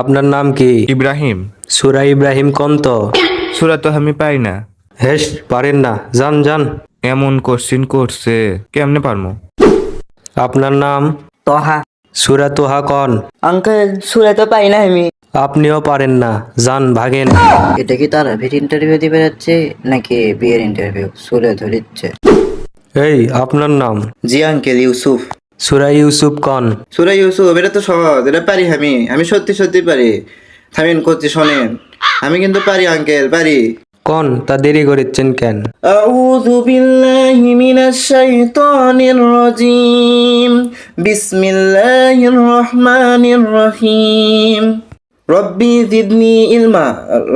আপনার নাম কি? ইব্রাহিম। সূরা ইব্রাহিম কোন তো? সূরা তো আমি পাই না। হেস, পারেন না? যান যান। এমন কোশ্চিন করছে, কেমনে পারমু? আপনার নাম? তহা। সূরা তোহা কোন? আঙ্কেল সুরে তো পাই না আমি। আপনিও পারেন না, যান ভাগেন। এটা কি তারা ভিড ইন্টারভিউ দিবে যাচ্ছে নাকি বিয়ের ইন্টারভিউ? সুরে ধরিচ্ছে। এই, আপনার নাম? জি আঙ্কেল, ইউসুফ। সূরা ইউসুফ কোন? সূরা ইউসুফ, এটা তো সহজ, এটা পারি আমি সত্যি সত্যি পারি। থামেন, করছি শোনেন, আমি কিন্তু পারি আঙ্কেল, পারি। কোন তা দেরি করেছেন কেন? আউযু বিল্লাহি মিনাশ শাইতানির রাজীম। বিসমিল্লাহির রহমানির রহিম। রব্বি জিদনি ইলমা।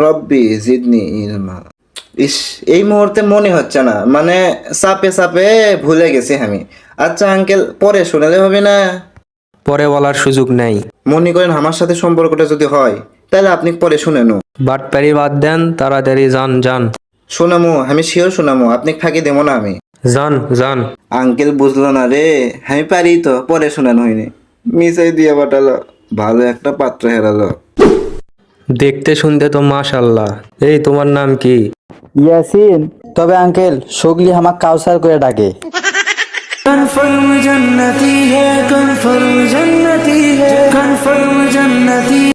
রব্বি জিদনি ইলমা। ইস, এই মুহূর্তে মনে হচ্ছে না, মানে চাপে চাপে ভুলে গেছি আমি। আচ্ছা আঙ্কেল, পরে শোনালে হবে না? পরে বলার সুযোগ নেই। মনে করেন আমার সাথে সম্পর্কটা যদি হয়, তাহলে আপনি পরে শুনেন। বাটপারি বাদ দেন, তাড়াতাড়ি যান যান। শোনামো, আমি শিওর শোনামো, আপনি ফাঁকি দেবো না আমি। যান যান। আঙ্কেল বুঝলো না রে, আমি পারি তো, পরে শোনানো হয়নি। মিসাই দিয়ে পাঠালো, ভালো একটা পাত্র হেরালো। দেখতে শুনতে তো মাশাল্লাহ। এই, তোমার নাম কি? ইয়াসিন। তবে আঙ্কেল সগলি আমাক কাউসার করে ডাকে। कन्फर्म जन्नती है, कन्फर्म जन्नती है, कन्फर्म जन्नती